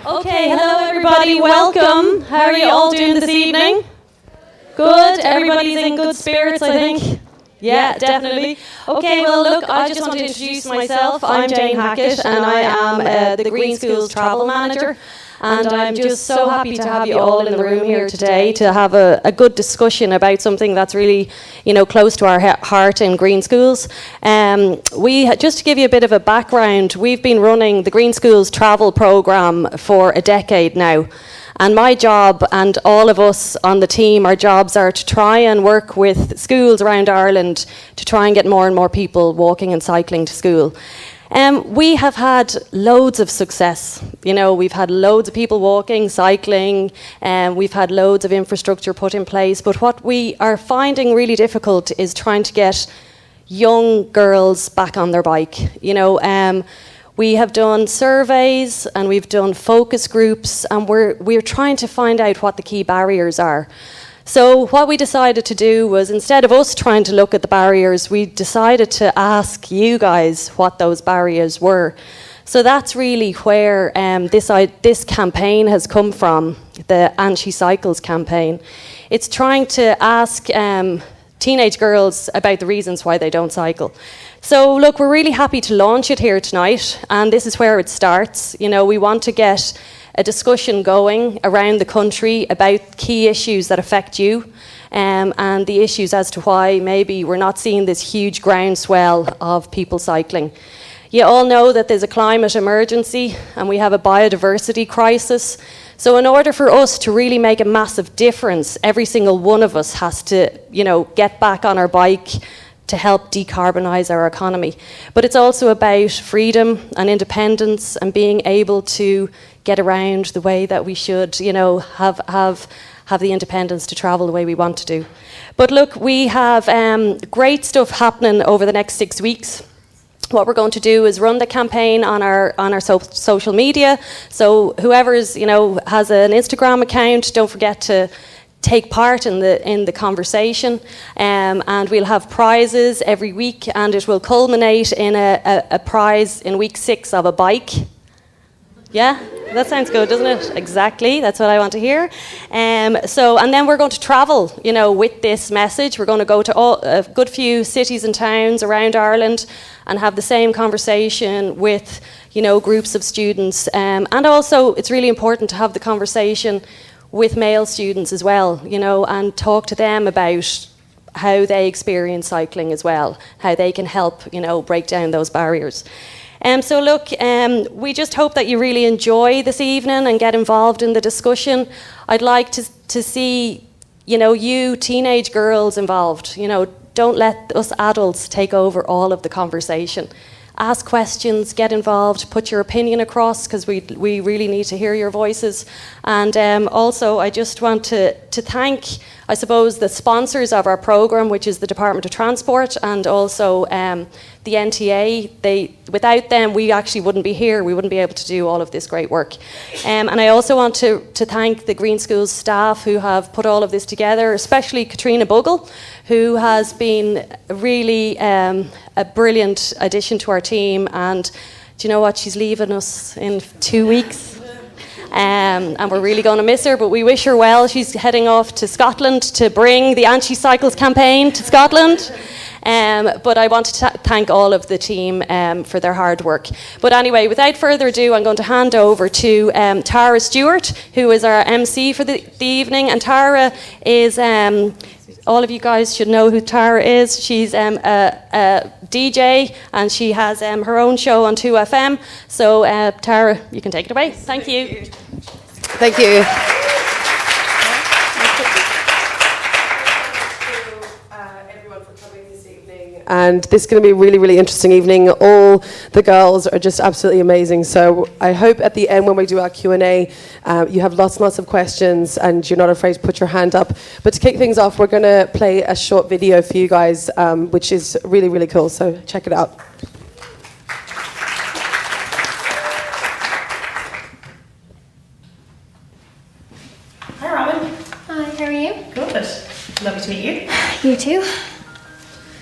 Okay, hello everybody, welcome. How are you all doing this evening? Good, everybody's in good spirits, I think. Yeah, definitely. Okay, well look, I just want to introduce myself. I'm Jane Hackett and I am the Green School's Travel Manager. And I'm just so happy to have you all in the room here today to have a good discussion about something that's really, close to our heart in Green Schools. Just to give you a bit of a background, we've been running the Green Schools travel programme for a decade now. And my job and all of us on the team, our jobs are to try and work with schools around Ireland to try and get more and more people walking and cycling to school. We have had loads of success. We've had loads of people walking, cycling, and we've had loads of infrastructure put in place. But what we are finding really difficult is trying to get young girls back on their bike. We have done surveys and we've done focus groups, and we're trying to find out what the key barriers are. So what we decided to do was, instead of us trying to look at the barriers, we decided to ask you guys what those barriers were. So that's really where this campaign has come from, the andshecycles campaign. It's trying to ask teenage girls about the reasons why they don't cycle. So look, we're really happy to launch it here tonight, and this is where it starts. We want to get a discussion going around the country about key issues that affect you, and the issues as to why maybe we're not seeing this huge groundswell of people cycling. You all know that there's a climate emergency and we have a biodiversity crisis. So in order for us to really make a massive difference, every single one of us has to, get back on our bike to help decarbonise our economy. But it's also about freedom and independence and being able to get around the way that we should, have the independence to travel the way we want to do. But look, we have great stuff happening over the next 6 weeks. What we're going to do is run the campaign on our social media. So whoever's has an Instagram account, don't forget to take part in the conversation, and we'll have prizes every week, and it will culminate in a prize in week 6 of a bike. Yeah, that sounds good, doesn't it? Exactly, that's what I want to hear. And then we're going to travel, with this message. We're going to go to a good few cities and towns around Ireland and have the same conversation with, groups of students. And also, it's really important to have the conversation with male students as well, and talk to them about how they experience cycling as well, how they can help, break down those barriers. So look, we just hope that you really enjoy this evening and get involved in the discussion. I'd like to see, you teenage girls involved. Don't let us adults take over all of the conversation. Ask questions, get involved, put your opinion across, because we really need to hear your voices. And also, I just want to thank, I suppose, the sponsors of our programme, which is the Department of Transport and also the NTA. Without them, we actually wouldn't be here. We wouldn't be able to do all of this great work. And I also want to thank the Green Schools staff who have put all of this together, especially Caitríona Buggle, who has been really a brilliant addition to our team. And do you know what? She's leaving us in 2 weeks. And we're really going to miss her, but we wish her well. She's heading off to Scotland to bring the andshecycles campaign to Scotland. But I want to thank all of the team for their hard work. But anyway, without further ado, I'm going to hand over to Tara Stewart, who is our MC for the evening. And Tara is, all of you guys should know who Tara is. She's a DJ, and she has her own show on 2FM. So Tara, you can take it away. Thank you. Thank you. And this is going to be a really, really interesting evening. All the girls are just absolutely amazing. So I hope at the end when we do our Q&A, you have lots and lots of questions and you're not afraid to put your hand up. But to kick things off, we're going to play a short video for you guys, which is really, really cool. So check it out. Hi, Robin. Hi, how are you? Good. Lovely to meet you. You too.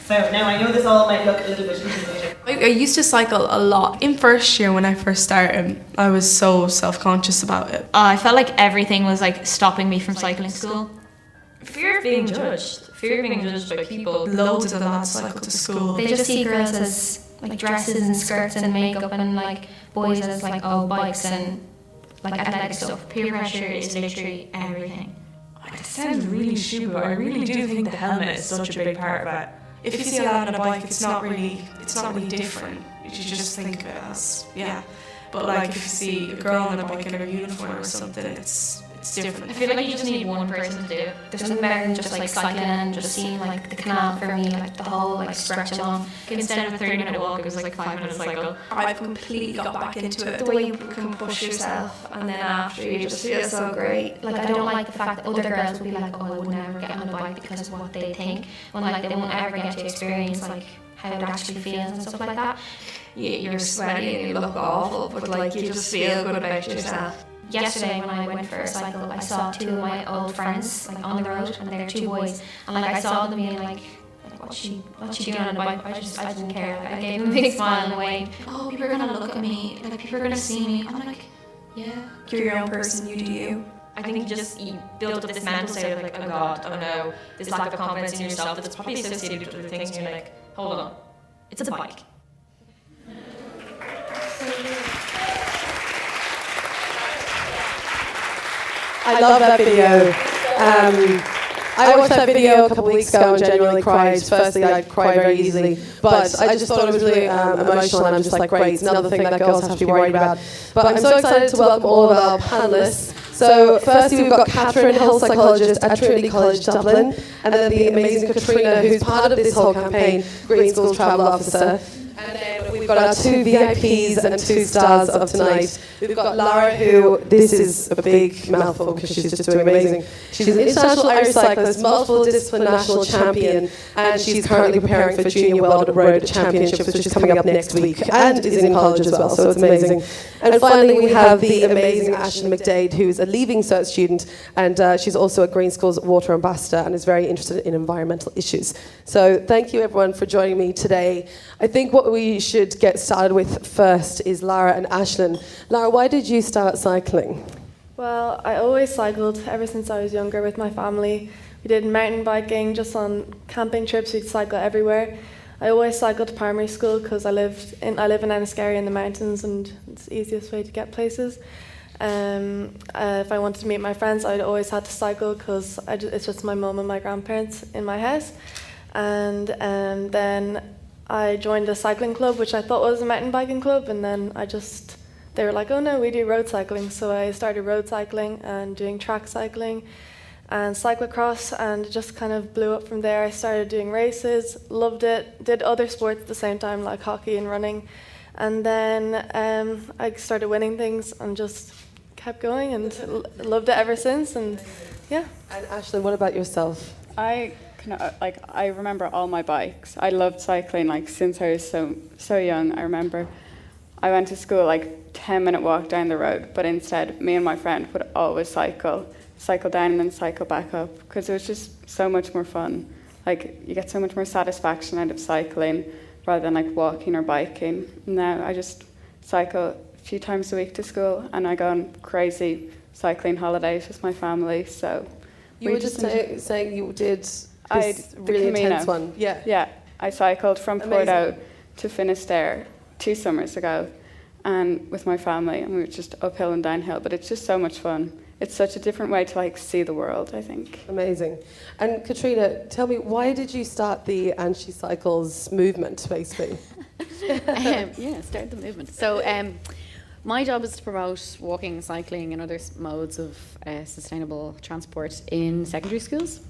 So now I know this all might look a little bit intimidating. I used to cycle a lot. In first year when I first started, I was so self-conscious about it. I felt like everything was like stopping me from cycling school. Fear of being judged. Fear of being judged by people. Loads of the lads cycle to school. They just see girls as like dresses and skirts and makeup, and like boys as like bikes and like athletic stuff. Peer pressure is literally everything. It sounds really stupid, but I really do think the helmet is such a big part of it. If you see a lad on a bike, it's not really different. You just think of it as, yeah. But like if you see a girl on a bike in her uniform or something, it's different. I feel like you just need one person to do it. There's something better than just like cycling and just seeing like the canal for me, like the whole like stretch along. Instead of a 30-minute walk, it was like 5-minute cycle. I've completely got back into it. The way you can push yourself and then after you just feel so great. Like I don't like the fact that other girls will be like, oh, I would never get on a bike because of what they think, when like they won't ever get to experience like how it actually feels and stuff like that. You're sweaty and you look awful, but like you just feel good about yourself. Yesterday when I went for a cycle, I saw two of my old friends like on the road, and they're two boys, and like I saw them being like what's she doing on the bike? I didn't care. Like, I gave them a big smile and a wave. Oh, people are gonna look at me. Like people are gonna see me. I'm like, yeah. You're your own person. You do you. I think just you build up this mental state of like, oh god, oh no, this lack of confidence in yourself that's probably associated with other things, and you're like, hold on, it's a bike. I love that video. I watched that video a couple of weeks ago and genuinely cried. Firstly, I cry very easily, but I just thought it was really emotional, and I'm just like, great, it's another thing that girls have to be worried about. But I'm so excited to welcome all of our panellists. So firstly, we've got Catherine, health psychologist at Trinity College Dublin, and then the amazing Caitríona, who's part of this whole campaign, Green Schools Travel Officer. And then we've got our two VIPs and two stars of tonight. We've got Lara, who, this is a big mouthful because she's just doing amazing. She's an international Irish cyclist, multiple discipline national champion, and she's currently preparing for Junior World Road Championships, which is coming up next week, and is in college as well, so it's amazing. And finally, we have the amazing Aislinn McDaid, who's a Leaving Cert student, and she's also a Green Schools Water Ambassador and is very interested in environmental issues. So thank you everyone for joining me today. I think what we should get started with first is Lara and Aislinn. Lara, why did you start cycling? Well, I always cycled ever since I was younger with my family. We did mountain biking, just on camping trips, we'd cycle everywhere. I always cycled to primary school because I live in Enniskerry in the mountains, and it's the easiest way to get places. If I wanted to meet my friends, I'd always had to cycle because it's just my mum and my grandparents in my house. And then I joined a cycling club, which I thought was a mountain biking club, and then they were like, oh no, we do road cycling. So I started road cycling and doing track cycling and cyclocross, and it just kind of blew up from there. I started doing races, loved it, did other sports at the same time, like hockey and running. And then I started winning things and just kept going and loved it ever since, and yeah. And Aislinn, what about yourself? I remember all my bikes. I loved cycling since I was so young. I remember I went to school 10-minute walk down the road, but instead me and my friend would always cycle down and then cycle back up, because it was just so much more fun. You get so much more satisfaction out of cycling rather than walking or biking. Now I just cycle a few times a week to school, and I go on crazy cycling holidays with my family. So you were just saying you did this really intense one. Yeah, I cycled from Porto to Finisterre 2 summers ago, and with my family, and we were just uphill and downhill, but it's just so much fun. It's such a different way to see the world, I think. Amazing. And Caitríona, tell me, why did you start the andshecycles movement, basically? Start the movement. So my job is to promote walking, cycling and other modes of sustainable transport in secondary schools.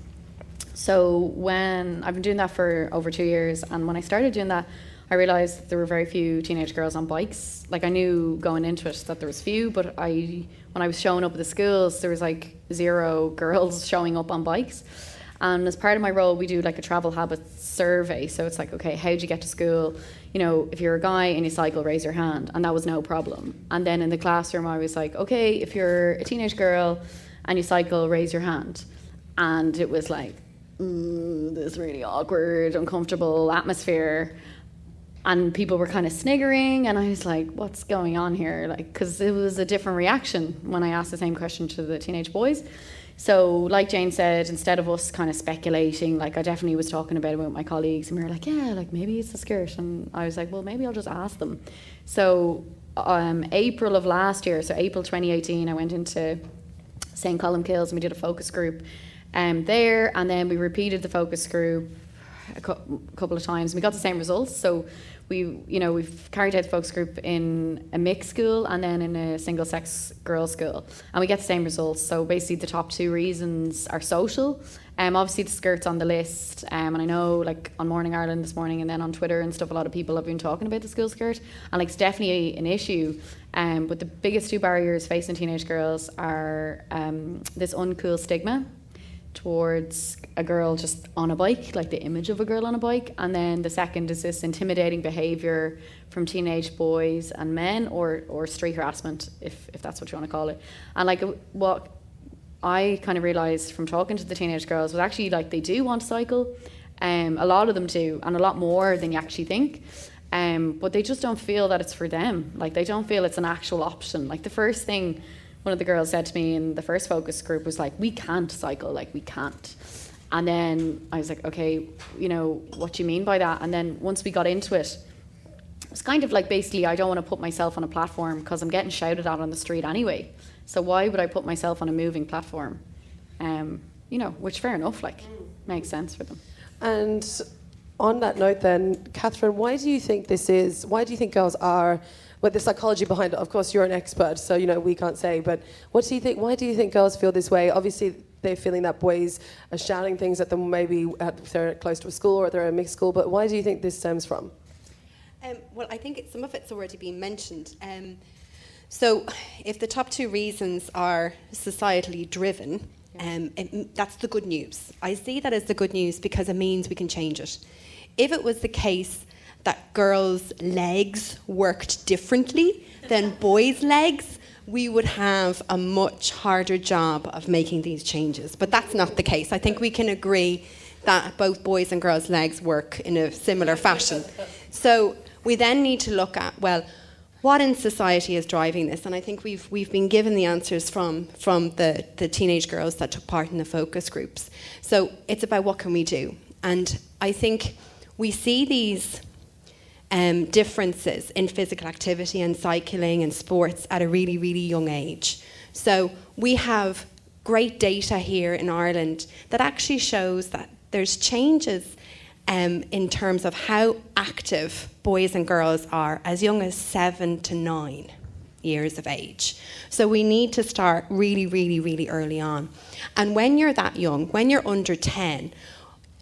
So when I've been doing that for over 2 years, and when I started doing that, I realised there were very few teenage girls on bikes. I knew going into it that there was few, but when I was showing up at the schools, there was 0 girls showing up on bikes. And as part of my role, we do a travel habits survey. So it's okay, how'd you get to school? If you're a guy and you cycle, raise your hand. And that was no problem. And then in the classroom, I was okay, if you're a teenage girl and you cycle, raise your hand. And it was this really awkward, uncomfortable atmosphere. And people were kind of sniggering, and I was like, what's going on here? Like, because it was a different reaction when I asked the same question to the teenage boys. So like Jane said, instead of us kind of speculating, like I definitely was talking about it with my colleagues, and we were like, yeah, like maybe it's a skirt. And I was like, well, maybe I'll just ask them. So April of last year, so April 2018, I went into St. Columkills and we did a focus group there, and then we repeated the focus group a couple of times. We got the same results. So we've carried out the focus group in a mixed school and then in a single-sex girls' school, and we get the same results. So basically, the top 2 reasons are social. Obviously, the skirt's on the list, and I know, like on Morning Ireland this morning, and then on Twitter and stuff, a lot of people have been talking about the school skirt, and like it's definitely an issue. But the biggest 2 barriers facing teenage girls are this uncool stigma towards a girl just on a bike, like the image of a girl on a bike, and then the second is this intimidating behaviour from teenage boys and men, or street harassment, if that's what you want to call it. And like what I kind of realised from talking to the teenage girls was actually like they do want to cycle, a lot of them do, and a lot more than you actually think, but they just don't feel that it's for them. Like they don't feel it's an actual option. Like the first thing one of the girls said to me in the first focus group was like, we can't cycle, like we can't. And then I was like, okay, what do you mean by that? And then once we got into it, it was kind of like, basically, I don't want to put myself on a platform because I'm getting shouted at on the street anyway. So why would I put myself on a moving platform? Which fair enough, like, makes sense for them. And on that note then, Catherine, why do you think girls are, well, the psychology behind it, of course you're an expert, so we can't say, but why do you think girls feel this way? Obviously they're feeling that boys are shouting things at them, maybe if they're close to a school or they're in a mixed school, but why do you think this stems from? Well, I think some of it's already been mentioned. So if the top 2 reasons are societally driven, that's the good news. I see that as the good news because it means we can change it. If it was the case that girls' legs worked differently than boys' legs, we would have a much harder job of making these changes. But that's not the case. I think we can agree that both boys' and girls' legs work in a similar fashion. So we then need to look at, well, what in society is driving this? And I think we've been given the answers from the teenage girls that took part in the focus groups. So it's about what can we do? And I think we see these differences in physical activity and cycling and sports at a really, really young age. So we have great data here in Ireland that actually shows that there's changes in terms of how active boys and girls are as young as 7 to 9 years of age. So we need to start really, really, really early on. And when you're that young, when you're under 10,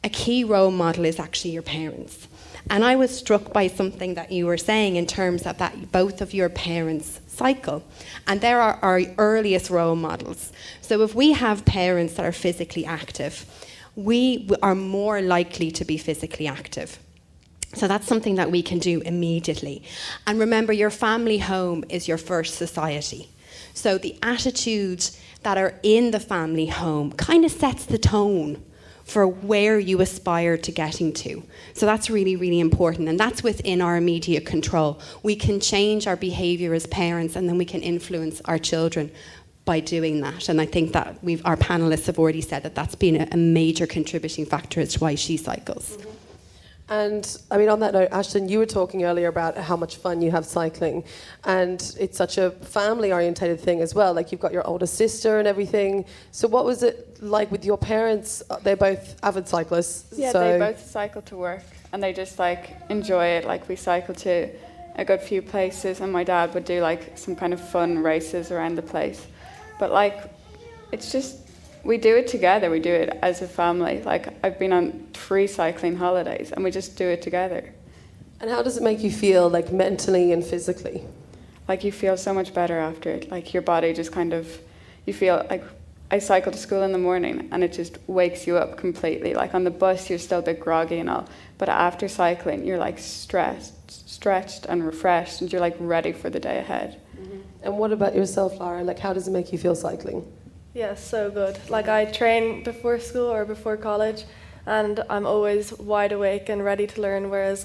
a key role model is actually your parents. And I was struck by something that you were saying in terms of that both of your parents cycle. And they're our earliest role models. So if we have parents that are physically active, we are more likely to be physically active. So that's something that we can do immediately. And remember, your family home is your first society. So the attitudes that are in the family home kind of sets the tone for where you aspire to getting to. So that's really, really important, and that's within our immediate control. We can change our behaviour as parents, and then we can influence our children by doing that. And I think that our panellists have already said that that's been a major contributing factor as to why she cycles. Mm-hmm. And I mean, on that note, Ashton, you were talking earlier about how much fun you have cycling, and it's such a family-orientated thing as well. Like, you've got your older sister and everything. So what was it like with your parents? They're both avid cyclists. Yeah, they both cycle to work, and they just enjoy it. Like, we cycle to a good few places, and my dad would do some kind of fun races around the place. But it's just, we do it together. We do it as a family. I've been on 3 cycling holidays, and we just do it together. And how does it make you feel, mentally and physically? You feel so much better after it. Your body just you feel I cycle to school in the morning, and it just wakes you up completely. On the bus, you're still a bit groggy and all, but after cycling, you're stretched and refreshed, and you're ready for the day ahead. Mm-hmm. And what about yourself, Lara? How does it make you feel cycling? Yeah, so good. I train before school or before college, and I'm always wide awake and ready to learn, whereas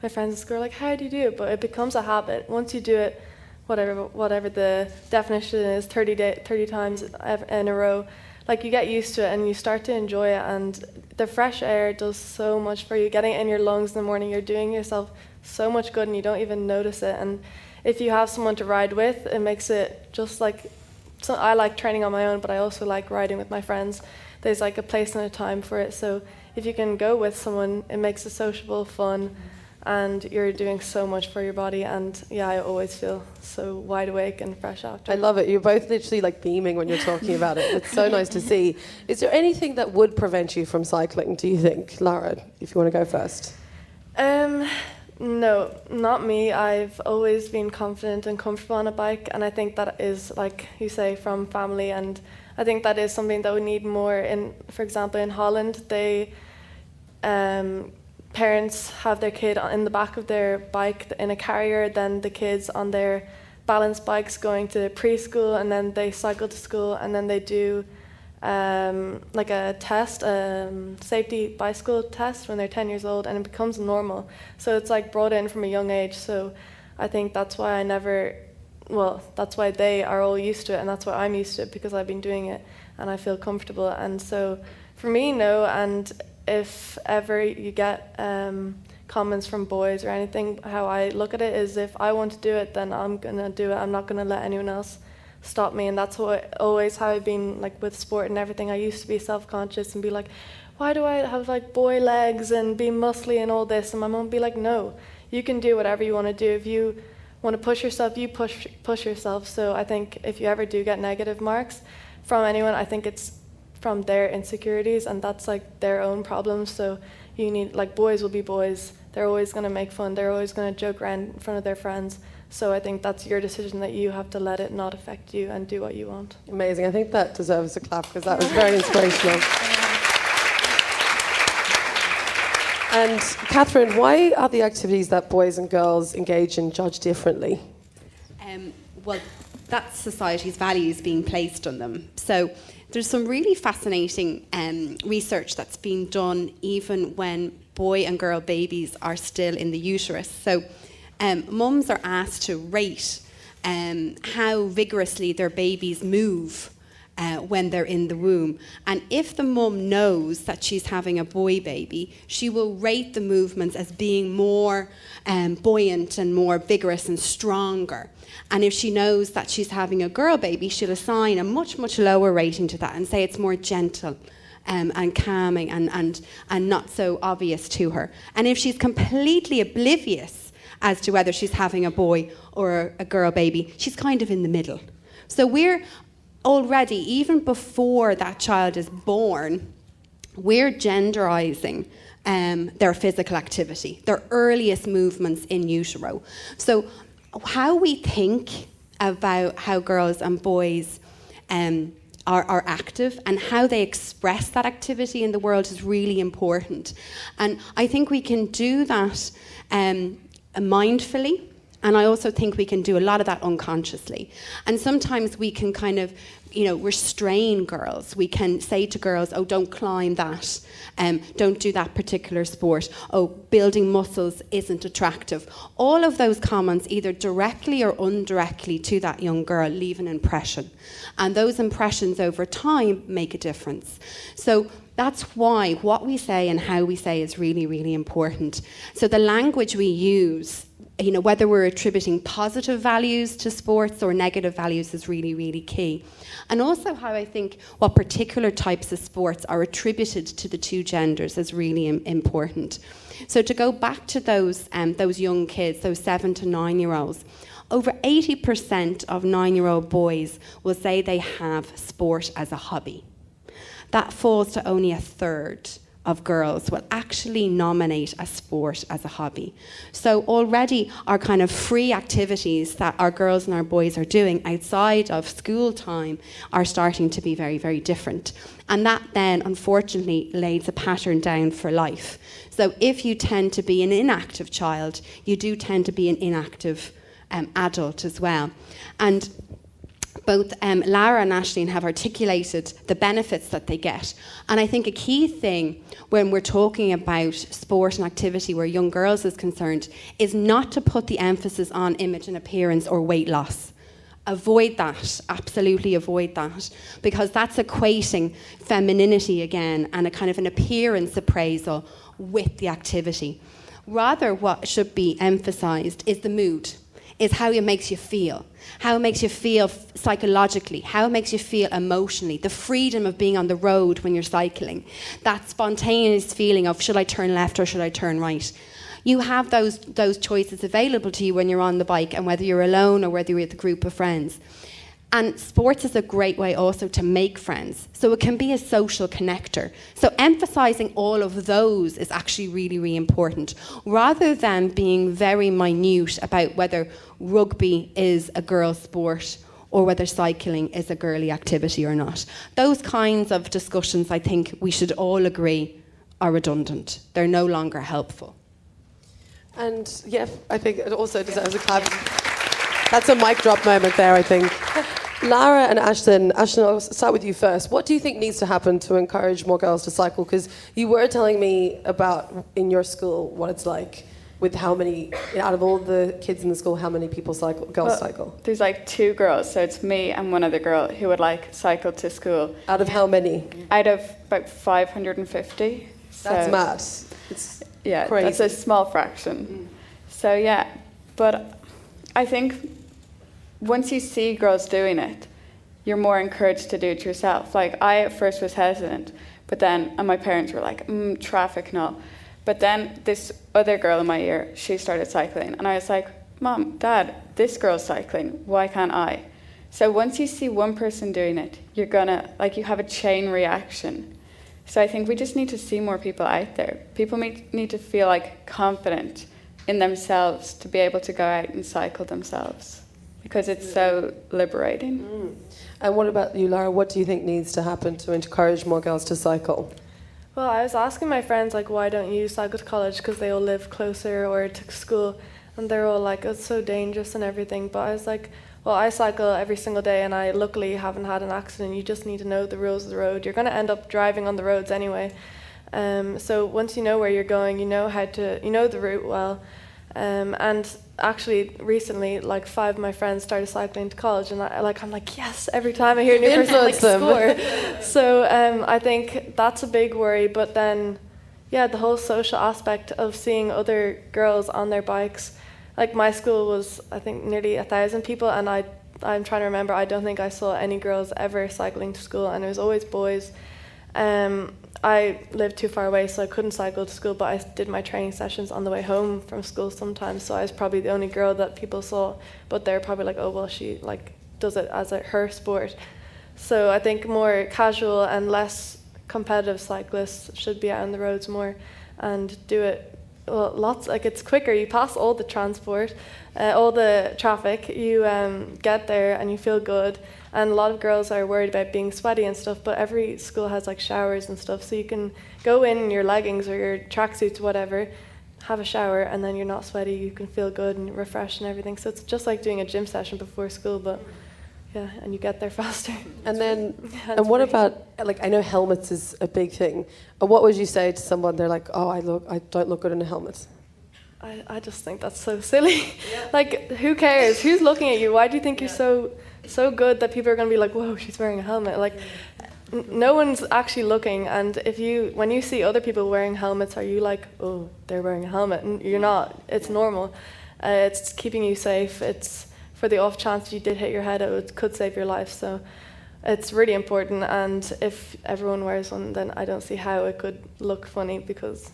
my friends at school are like, how do you do it? But it becomes a habit. Once you do it, whatever the definition is, 30 times in a row, like you get used to it and you start to enjoy it, and the fresh air does so much for you. Getting it in your lungs in the morning, you're doing yourself so much good and you don't even notice it. And if you have someone to ride with, it makes it just like, so I like training on my own, but I also like riding with my friends. There's like a place and a time for it. So if you can go with someone, it makes it sociable, fun, and you're doing so much for your body. And yeah, I always feel so wide awake and fresh after. I love it. You're both literally like beaming when you're talking about it. It's so nice to see. Is there anything that would prevent you from cycling, do you think, Lara, if you want to go first? No, not me. I've always been confident and comfortable on a bike, and I think that is, like you say, from family, and I think that is something that we need more in. For example, in Holland, they parents have their kid in the back of their bike in a carrier, then the kids on their balance bikes going to preschool, and then they cycle to school, and then they do like a test, safety bicycle test when they're 10 years old, and it becomes normal. So it's like brought in from a young age. So I think that's why that's why they are all used to it, and that's why I'm used to it, because I've been doing it and I feel comfortable. And so for me, no. And if ever you get comments from boys or anything, how I look at it is, if I want to do it, then I'm gonna do it. I'm not gonna let anyone else stop me. And that's always how I've been, like with sport and everything. I used to be self-conscious and be like, why do I have like boy legs and be muscly and all this? And my mom would be like, no, you can do whatever you want to do. If you want to push yourself, you push yourself. So I think if you ever do get negative marks from anyone, I think it's from their insecurities, and that's like their own problems. So you need, like, boys will be boys. They're always going to make fun. They're always going to joke around in front of their friends. So I think that's your decision, that you have to let it not affect you and do what you want. Amazing. I think that deserves a clap, because that was very inspirational. And Catherine, why are the activities that boys and girls engage in judged differently? Well, that's society's values being placed on them. So there's some really fascinating research that's been done even when boy and girl babies are still in the uterus. So mums are asked to rate how vigorously their babies move when they're in the womb. And if the mum knows that she's having a boy baby, she will rate the movements as being more buoyant and more vigorous and stronger. And if she knows that she's having a girl baby, she'll assign a much, much lower rating to that and say it's more gentle and calming and not so obvious to her. And if she's completely oblivious as to whether she's having a boy or a girl baby, she's kind of in the middle. So we're already, even before that child is born, we're genderizing their physical activity, their earliest movements in utero. So how we think about how girls and boys are active and how they express that activity in the world is really important. And I think we can do that mindfully. And I also think we can do a lot of that unconsciously. And sometimes we can kind of, restrain girls. We can say to girls, oh, don't climb that. Don't do that particular sport. Oh, building muscles isn't attractive. All of those comments, either directly or indirectly to that young girl, leave an impression. And those impressions over time make a difference. So that's why what we say and how we say is really, really important. So the language we use, whether we're attributing positive values to sports or negative values, is really, really key. And also how I think what particular types of sports are attributed to the two genders is really important. So to go back to those young kids, those 7 to 9-year-olds, over 80% of 9-year-old boys will say they have sport as a hobby. That falls to only a third of girls will actually nominate a sport as a hobby. So already our kind of free activities that our girls and our boys are doing outside of school time are starting to be very, very different. And that then, unfortunately, lays a pattern down for life. So if you tend to be an inactive child, you do tend to be an inactive adult as well. And both Lara and Aislinn have articulated the benefits that they get. And I think a key thing when we're talking about sport and activity where young girls is concerned is not to put the emphasis on image and appearance or weight loss. Avoid that, absolutely avoid that, because that's equating femininity again and a kind of an appearance appraisal with the activity. Rather, what should be emphasised is the mood, is how it makes you feel. How it makes you feel psychologically, how it makes you feel emotionally, the freedom of being on the road when you're cycling, that spontaneous feeling of should I turn left or should I turn right. You have those choices available to you when you're on the bike, and whether you're alone or whether you're with a group of friends. And sports is a great way also to make friends. So it can be a social connector. So emphasising all of those is actually really, really important, rather than being very minute about whether rugby is a girl's sport or whether cycling is a girly activity or not. Those kinds of discussions, I think we should all agree, are redundant. They're no longer helpful. And yeah, I think it also deserves a clap. That's a mic drop moment there, I think. Lara and Aislinn, I'll start with you first. What do you think needs to happen to encourage more girls to cycle? Because you were telling me about in your school what it's like with how many, out of all the kids in the school, how many people cycle, girls cycle? There's like 2 girls, so it's me and one other girl who would like cycle to school. Out of how many? Out of about 550. That's mad. It's crazy. That's a small fraction. So yeah, but I think once you see girls doing it, you're more encouraged to do it yourself. Like, I at first was hesitant, and my parents were like, traffic and all. But then this other girl in my year, she started cycling, and I was like, Mom, Dad, this girl's cycling, why can't I? So once you see one person doing it, you're gonna, you have a chain reaction. So I think we just need to see more people out there. People need to feel confident in themselves to be able to go out and cycle themselves, because it's so liberating. And what about you, Lara? What do you think needs to happen to encourage more girls to cycle? Well, I was asking my friends, why don't you cycle to college? Because they all live closer or to school. And they're all like, it's so dangerous and everything. But I was like, well, I cycle every single day and I luckily haven't had an accident. You just need to know the rules of the road. You're going to end up driving on the roads anyway. So once you know where you're going, you know the route well. And actually recently 5 of my friends started cycling to college, and I'm like, yes, every time I hear a new person score. So I think that's a big worry. But then the whole social aspect of seeing other girls on their bikes. My school was, I think, nearly 1,000 people, and I'm trying to remember, I don't think I saw any girls ever cycling to school, and it was always boys. I lived too far away, so I couldn't cycle to school, but I did my training sessions on the way home from school sometimes, so I was probably the only girl that people saw, but they're probably like, oh, well, she does it as her sport. So I think more casual and less competitive cyclists should be out on the roads more and do it. Well, lots, it's quicker. You pass all the transport, all the traffic, you get there and you feel good. And a lot of girls are worried about being sweaty and stuff, but every school has showers and stuff, so you can go in your leggings or your tracksuits, whatever, have a shower, and then you're not sweaty, you can feel good and refreshed and everything. So it's just like doing a gym session before school, but and you get there faster. And then, and what about, I know helmets is a big thing. What would you say to someone, they're like, oh, I don't look good in a helmet? I just think that's so silly. Who cares? Who's looking at you? Why do you think you're so good that people are going to be like, whoa, she's wearing a helmet? No one's actually looking. And when you see other people wearing helmets, are you like, oh, they're wearing a helmet? And you're not. It's normal. It's keeping you safe. It's for the off chance you did hit your head, it could save your life. So it's really important. And if everyone wears one, then I don't see how it could look funny, because,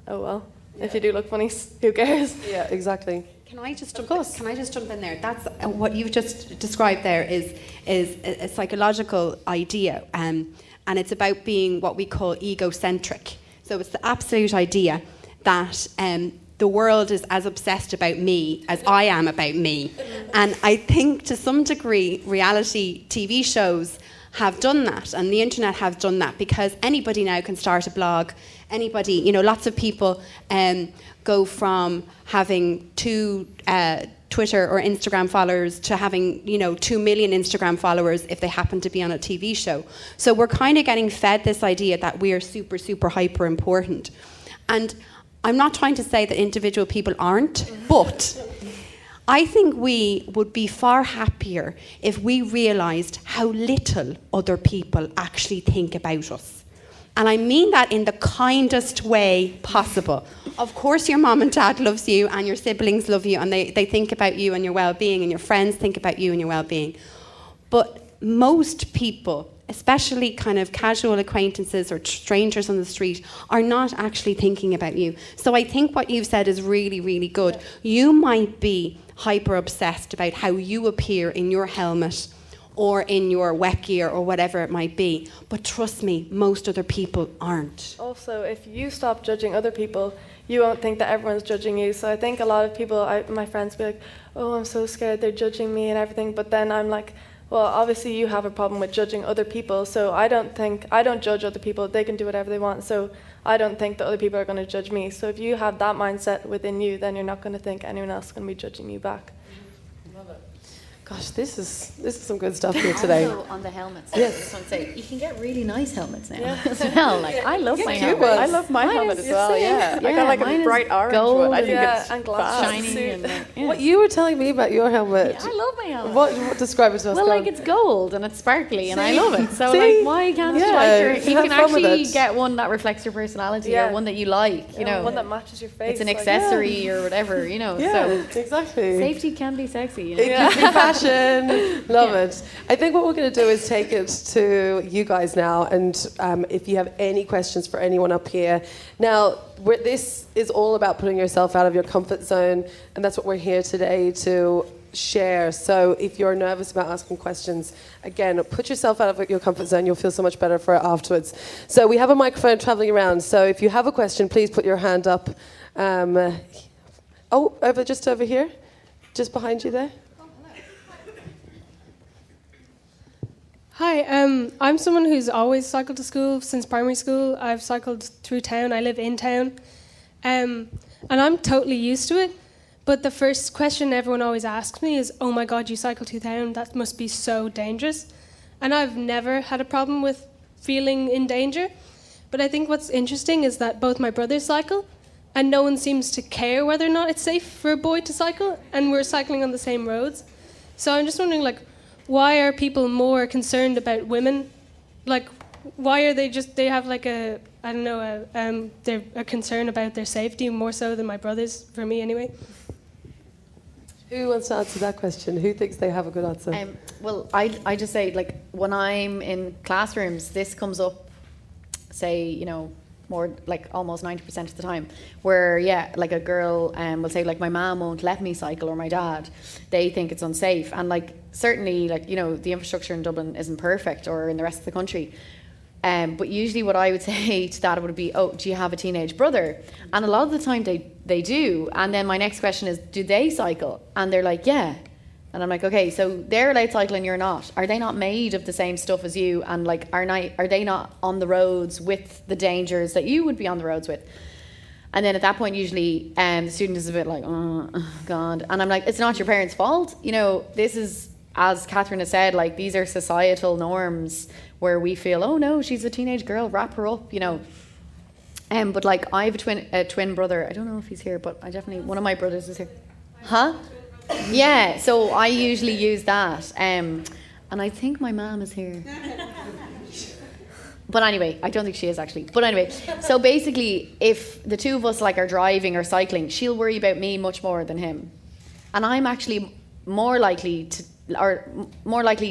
oh well. Yeah. If you do look funny, who cares? Yeah, exactly. Can I just jump in there? That's what you've just described there is a psychological idea, and it's about being what we call egocentric. So it's the absolute idea that the world is as obsessed about me as I am about me. And I think to some degree reality TV shows have done that, and the internet have done that, because anybody now can start a blog. Anybody, lots of people go from having two Twitter or Instagram followers to having, 2 million Instagram followers if they happen to be on a TV show. So we're kind of getting fed this idea that we are super, super hyper important. And I'm not trying to say that individual people aren't, but I think we would be far happier if we realised how little other people actually think about us. And I mean that in the kindest way possible. Of course your mom and dad loves you and your siblings love you and they think about you and your well-being and your friends think about you and your well-being. But most people, especially kind of casual acquaintances or strangers on the street, are not actually thinking about you. So I think what you've said is really, really good. You might be hyper obsessed about how you appear in your helmet or in your wet gear or whatever it might be. But trust me, most other people aren't. Also, if you stop judging other people, you won't think that everyone's judging you. So I think a lot of people, my friends be like, oh, I'm so scared they're judging me and everything. But then I'm like, well, obviously you have a problem with judging other people. So I don't judge other people. They can do whatever they want. So I don't think that other people are going to judge me. So if you have that mindset within you, then you're not going to think anyone else is going to be judging you back. Gosh, this is some good stuff here today. Also on the helmets, yes. I just want to say, you can get really nice helmets now as well. Like, I love my helmet. I love my helmet as well, yeah. I got like a bright orange one. I think it's and shiny. And What you were telling me about your helmet. I love my helmet. What describe it to us? Well, like, it's gold and it's sparkly and I love it. So, See? like, why can't you have can fun with actually it. get one that reflects your personality or one that you like, you know. One that matches your face. It's an accessory or whatever, you know. Yeah, So exactly. safety can be sexy, you know. It can be fashion. Love it. I think what we're going to do is take it to you guys now, and if you have any questions for anyone up here. Now, this is all about putting yourself out of your comfort zone, and that's what we're here today to share. So if you're nervous about asking questions, again, put yourself out of your comfort zone. You'll feel so much better for it afterwards. So we have a microphone traveling around. So if you have a question, please put your hand up. Just over here, just behind you there. Hi, I'm someone who's always cycled to school since primary school. I've cycled through town. I live in town. And I'm totally used to it. But the first question everyone always asks me is, oh my God, you cycle to town? That must be so dangerous. And I've never had a problem with feeling in danger. But I think what's interesting is that both my brothers cycle, and no one seems to care whether or not it's safe for a boy to cycle, and we're cycling on the same roads. So I'm just wondering, like, why are people more concerned about women? Like, why are they have like they're a concern about their safety more so than my brothers, for me anyway. Who wants to answer that question? Who thinks they have a good answer? Well, I just say, like, when I'm in classrooms, this comes up, say, you know, more like almost 90% of the time, where like a girl will say, like, my mom won't let me cycle, or my dad, they think it's unsafe. And like, certainly, like, you know, the infrastructure in Dublin isn't perfect, or in the rest of the country, but usually what I would say to that would be, oh, do you have a teenage brother? And a lot of the time they do. And then my next question is, do they cycle? And they're like, yeah. And I'm like, okay, so they're allowed cycling, you're not. Are they not made of the same stuff as you? And like, are they not on the roads with the dangers that you would be on the roads with? And then at that point, usually, the student is a bit like, oh God. And I'm like, it's not your parents' fault. You know, this is, as Catherine has said, like, these are societal norms where we feel, oh no, she's a teenage girl, wrap her up, you know. But like, I have a twin brother. I don't know if he's here, but one of my brothers is here. Huh? Yeah, so I usually use that. And I think my mom is here. But anyway, I don't think she is actually. But anyway, so basically, if the two of us like are driving or cycling, she'll worry about me much more than him. And I'm actually more likely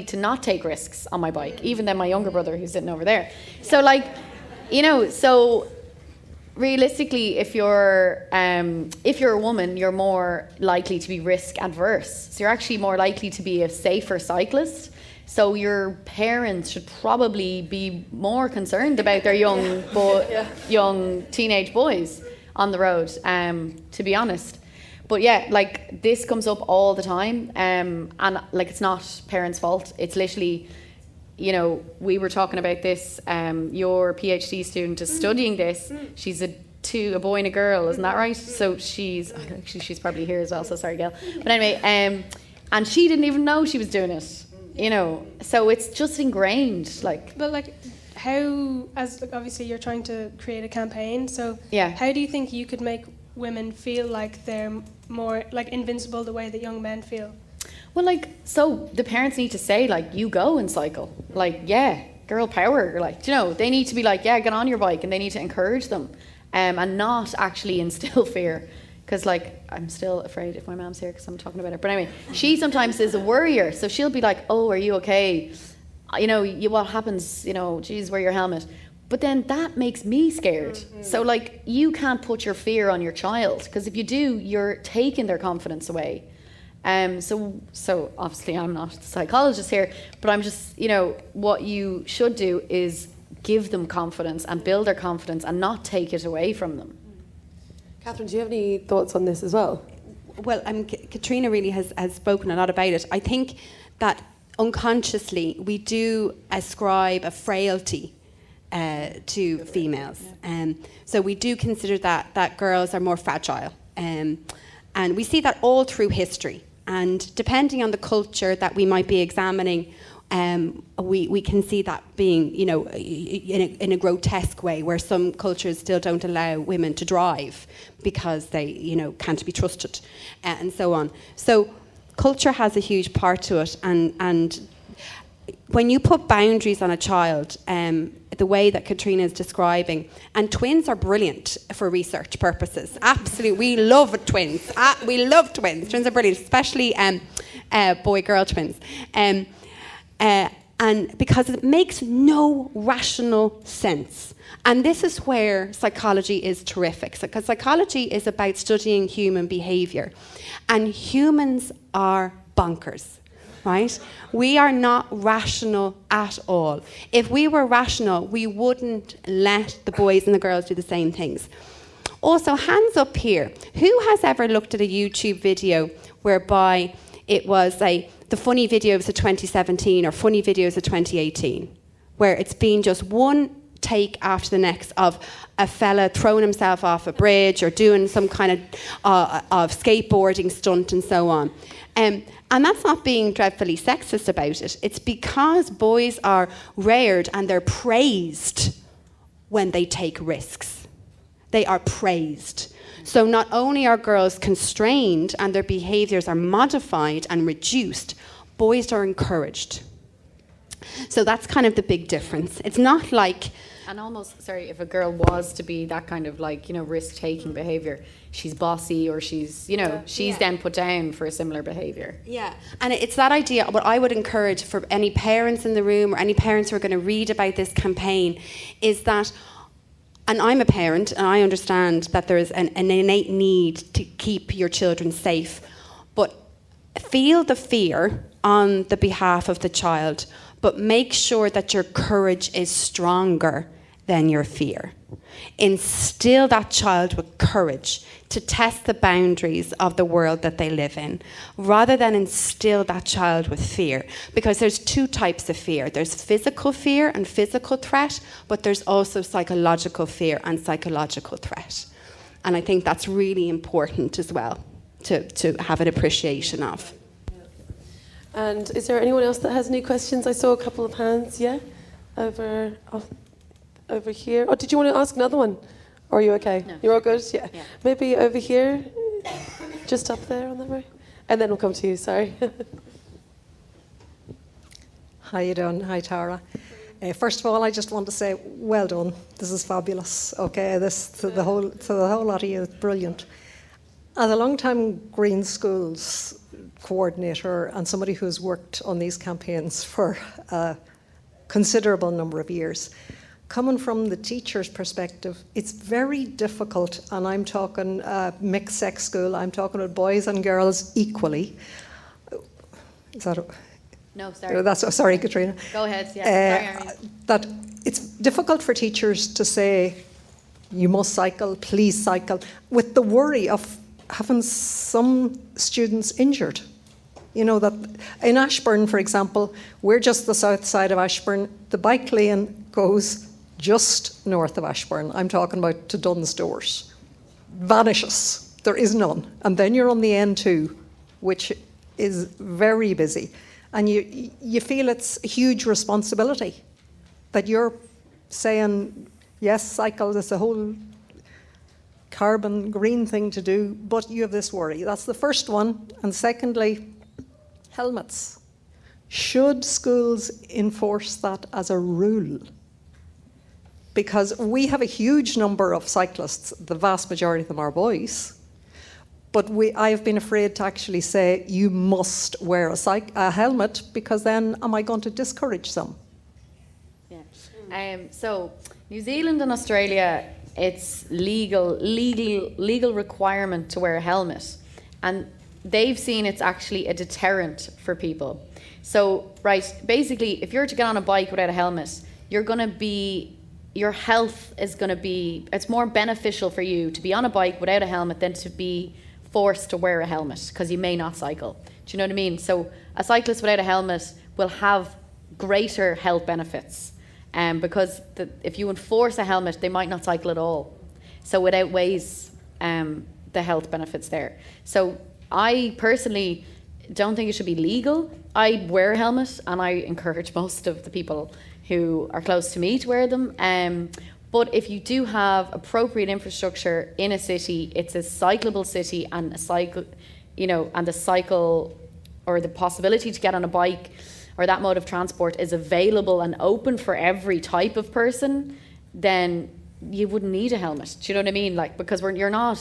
to not take risks on my bike, even than my younger brother who's sitting over there. So like, you know, so realistically, if you're a woman, you're more likely to be risk adverse. So you're actually more likely to be a safer cyclist. So your parents should probably be more concerned about their young teenage boys on the road, to be honest. But yeah, like, this comes up all the time, and like, it's not parents' fault. It's literally, you know, we were talking about this. Your PhD student is studying this. She's a to a boy and a girl, isn't that right? So she's probably here as well, so sorry, Gail. But anyway, and she didn't even know she was doing it, you know. So it's just ingrained, like. But like, how, as like, obviously you're trying to create a campaign, so yeah. How do you think you could make women feel like they're more like invincible the way that young men feel? Well, like, so the parents need to say, like, you go and cycle, like, yeah, girl power, like, you know, they need to be like, yeah, get on your bike, and they need to encourage them, and not actually instill fear. Because, like, I'm still afraid if my mom's here because I'm talking about her. But anyway, she sometimes is a worrier. So she'll be like, oh, are you okay? You know, what happens, you know, geez, wear your helmet. But then that makes me scared. Mm-hmm. So, like, you can't put your fear on your child. Because if you do, you're taking their confidence away. So obviously I'm not the psychologist here. But I'm just, you know, what you should do is give them confidence and build their confidence and not take it away from them. Catherine, do you have any thoughts on this as well? Well, Caitríona really has spoken a lot about it. I think that unconsciously we do ascribe a frailty to females. So we do consider that girls are more fragile. And we see that all through history. And depending on the culture that we might be examining, we can see that being, you know, in a grotesque way, where some cultures still don't allow women to drive because they, you know, can't be trusted, and so on. So culture has a huge part to it, and when you put boundaries on a child, the way that Caitríona is describing, and twins are brilliant for research purposes. Absolutely, we love twins. We love twins. Twins are brilliant, especially boy-girl twins. And because it makes no rational sense. And this is where psychology is terrific. Because psychology is about studying human behavior. And humans are bonkers, right? We are not rational at all. If we were rational, we wouldn't let the boys and the girls do the same things. Also, hands up here. Who has ever looked at a YouTube video whereby it was the funny videos of 2017 or funny videos of 2018, where it's been just one take after the next of a fella throwing himself off a bridge or doing some kind of skateboarding stunt and so on. And that's not being dreadfully sexist about it. It's because boys are reared and they're praised when they take risks. They are praised. So not only are girls constrained and their behaviours are modified and reduced, boys are encouraged. So that's kind of the big difference. It's not like... And almost, sorry, if a girl was to be that kind of like, you know, risk-taking behaviour, she's bossy or she's, you know, she's then put down for a similar behaviour. Yeah, and it's that idea, what I would encourage for any parents in the room or any parents who are going to read about this campaign is that, and I'm a parent and I understand that there is an innate need to keep your children safe, but feel the fear on the behalf of the child, but make sure that your courage is stronger than your fear. Instill that child with courage to test the boundaries of the world that they live in, rather than instill that child with fear. Because there's two types of fear. There's physical fear and physical threat, but there's also psychological fear and psychological threat. And I think that's really important as well to have an appreciation of. And is there anyone else that has any questions? I saw a couple of hands, yeah? Over here. Oh, did you want to ask another one? Or are you okay? No. You're all good? Yeah. Maybe over here, just up there on the right. And then we'll come to you, sorry. How you doing? Hi, Tara. First of all, I just want to say, well done. This is fabulous. Okay, this to the whole lot of you, it's brilliant. As a long-time Green Schools coordinator and somebody who's worked on these campaigns for a considerable number of years, coming from the teacher's perspective, it's very difficult, and I'm talking mixed sex school, I'm talking with boys and girls equally. Is that No, sorry. Sorry, Caitríona. Go ahead, yeah. Sorry, that it's difficult for teachers to say, you must cycle, please cycle, with the worry of having some students injured. You know, that in Ashburn, for example, we're just the south side of Ashburn, the bike lane goes just north of Ashbourne. I'm talking about to Dunstores. Vanishes. There is none. And then you're on the N2, which is very busy. And you feel it's a huge responsibility that you're saying, yes, cycle is a whole carbon green thing to do, but you have this worry. That's the first one. And secondly, helmets. Should schools enforce that as a rule? Because we have a huge number of cyclists, the vast majority of them are boys, but I have been afraid to actually say you must wear a helmet, because then am I going to discourage some? Yeah. So New Zealand and Australia, it's legal requirement to wear a helmet, and they've seen it's actually a deterrent for people. So, right, basically, if you're to get on a bike without a helmet, your health is going to be, it's more beneficial for you to be on a bike without a helmet than to be forced to wear a helmet, because you may not cycle. Do you know what I mean? So a cyclist without a helmet will have greater health benefits, because if you enforce a helmet, they might not cycle at all. So it outweighs the health benefits there. So I personally don't think it should be legal. I wear a helmet, and I encourage most of the people who are close to me to wear them. But if you do have appropriate infrastructure in a city, it's a cyclable city, and the cycle or the possibility to get on a bike or that mode of transport is available and open for every type of person, then you wouldn't need a helmet. Do you know what I mean? Like, because you're not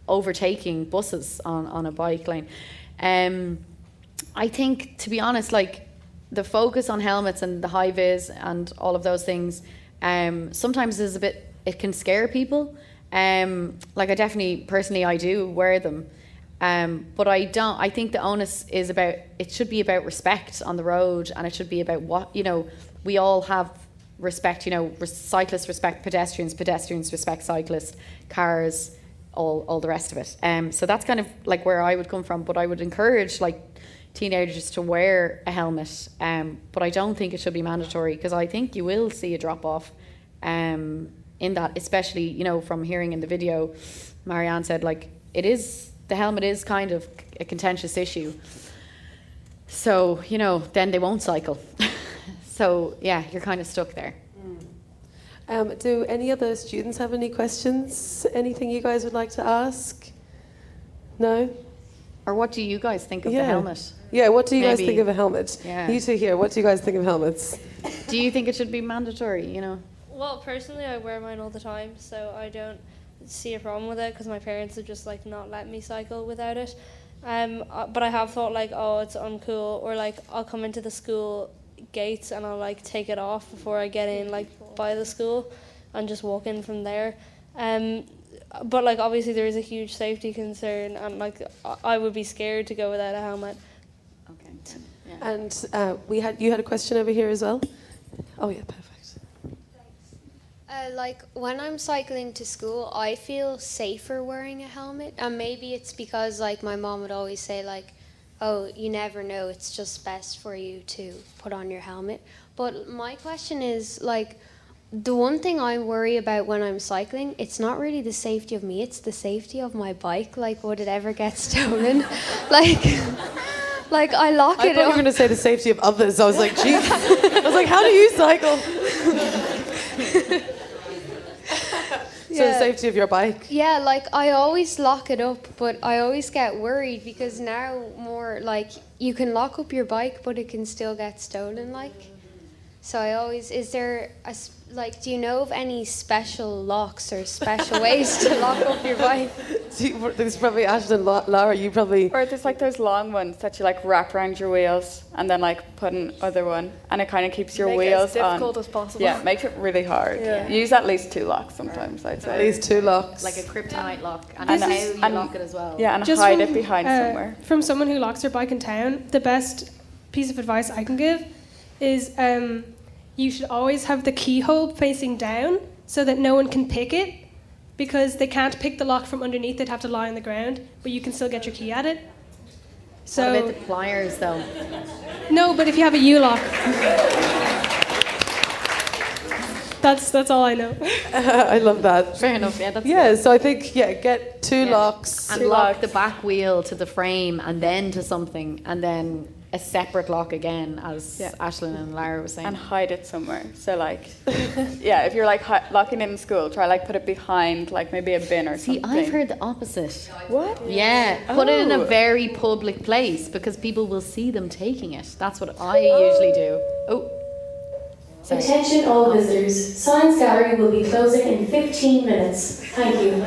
overtaking buses on a bike lane. I think, to be honest, like, the focus on helmets and the high vis and all of those things sometimes is it can scare people. Like, I definitely, personally, I do wear them. But I think the onus is it should be about respect on the road, and it should be about what, we all have respect, cyclists respect pedestrians, pedestrians respect cyclists, cars, all the rest of it. So that's kind of like where I would come from, but I would encourage, like, teenagers to wear a helmet, but I don't think it should be mandatory, because I think you will see a drop off in that, especially from hearing in the video, Marianne said, like, the helmet is kind of a contentious issue, so then they won't cycle. So yeah, you're kind of stuck there. Do any other students have any questions? Anything you guys would like to ask? No? Or what do you guys think of the helmet? Yeah, what do you guys think of a helmet? Yeah. You two here, what do you guys think of helmets? Do you think it should be mandatory, Well, personally, I wear mine all the time, so I don't see a problem with it, because my parents have just, like, not let me cycle without it. But I have thought, like, oh, it's uncool, or, like, I'll come into the school gates and I'll, like, take it off before I get in, like, by the school, and just walk in from there. But, like, obviously there is a huge safety concern, and, like, I would be scared to go without a helmet. Okay. Yeah. And you had a question over here as well? Oh yeah, perfect. Like, when I'm cycling to school, I feel safer wearing a helmet, and maybe it's because, like, my mom would always say, like, oh, you never know, it's just best for you to put on your helmet. But my question is, like, the one thing I worry about when I'm cycling, it's not really the safety of me, it's the safety of my bike. Like, would it ever get stolen? Like, I lock it up. I thought you were going to say the safety of others. I was like, geez. I was like, how do you cycle? So the safety of your bike? Yeah, like, I always lock it up, but I always get worried, because now more, like, you can lock up your bike, but it can still get stolen, like. So is there do you know of any special locks or special ways to lock up your bike? There's probably Ashton, Lara, you probably... Or there's, like, those long ones that you, like, wrap around your wheels and then, like, put another one, and it kind of keeps your wheels on. Make it as difficult as possible. Yeah, makes it really hard. Yeah. Use at least 2 locks sometimes, I'd say. At least 2 locks. Like a kryptonite lock, and how you lock it as well. Yeah, and Just hide it behind somewhere. From someone who locks their bike in town, the best piece of advice I can give is you should always have the keyhole facing down so that no one can pick it, because they can't pick the lock from underneath, they'd have to lie on the ground, but you can still get your key at it. So, what about the pliers, though? No, but if you have a U-lock. That's all I know. I love that. Fair enough. Yeah, that's Yeah, so I think, get two locks. And lock the back wheel to the frame and then to something, and then a separate lock again, as Aislinn and Lara were saying. And hide it somewhere. So like, if you're like locking it in school, try like put it behind like maybe a bin or something. See, I've heard the opposite. What? Yeah, put it in a very public place because people will see them taking it. That's what I usually do. Oh. Sorry. Attention all visitors. Science Gallery will be closing in 15 minutes. Thank you.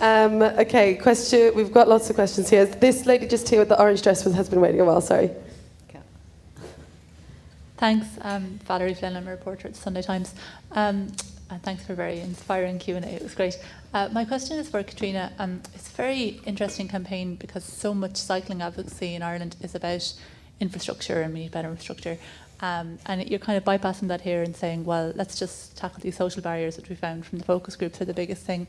Okay, question. We've got lots of questions here. This lady just here with the orange dress has been waiting a while, sorry. Okay. Thanks, Valerie Flynn, I'm a reporter at the Sunday Times. And thanks for a very inspiring Q&A, it was great. My question is for Caitríona. It's a very interesting campaign because so much cycling advocacy in Ireland is about infrastructure and we need better infrastructure. And you're kind of bypassing that here and saying, well, let's just tackle these social barriers that we found from the focus groups are the biggest thing.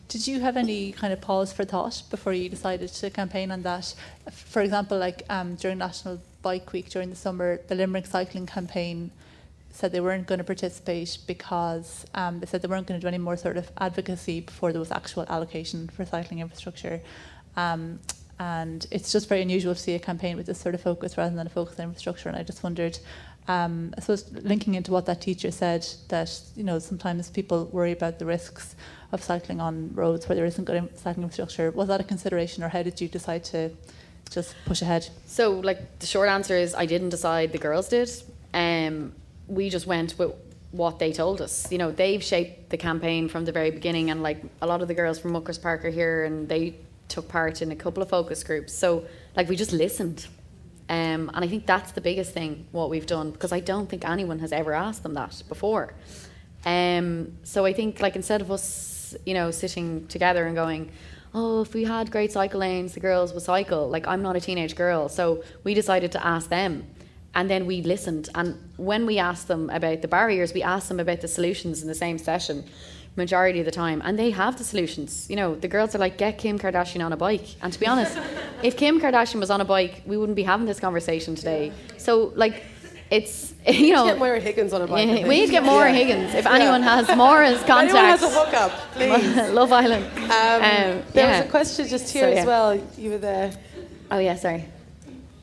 Did you have any kind of pause for thought before you decided to campaign on that? For example, like during National Bike Week during the summer, the Limerick Cycling Campaign said they weren't going to participate because they said they weren't going to do any more sort of advocacy before there was actual allocation for cycling infrastructure. And it's just very unusual to see a campaign with this sort of focus rather than a focus on infrastructure. And I just wondered, I suppose linking into what that teacher said, that sometimes people worry about the risks of cycling on roads where there isn't good cycling infrastructure. Was that a consideration, or how did you decide to just push ahead? So, like, the short answer is I didn't decide, the girls did. We just went with what they told us. They've shaped the campaign from the very beginning, and like a lot of the girls from Muckers Park are here, and they took part in a couple of focus groups. So, like, we just listened. And I think that's the biggest thing, what we've done, because I don't think anyone has ever asked them that before. So I think, like, instead of us, sitting together and going, oh, if we had great cycle lanes, the girls would cycle. Like, I'm not a teenage girl. So we decided to ask them. And then we listened. And when we asked them about the barriers, we asked them about the solutions in the same session, majority of the time. And they have the solutions. The girls are like, get Kim Kardashian on a bike. And to be honest, if Kim Kardashian was on a bike, we wouldn't be having this conversation today. So, like, it's, We need to get Moira Higgins on a bike. We need to get Moira Higgins. If anyone has Moira's contacts. Anyone has a hookup, please. Love Island. There was a question just here as well. You were there. Oh, yeah, sorry.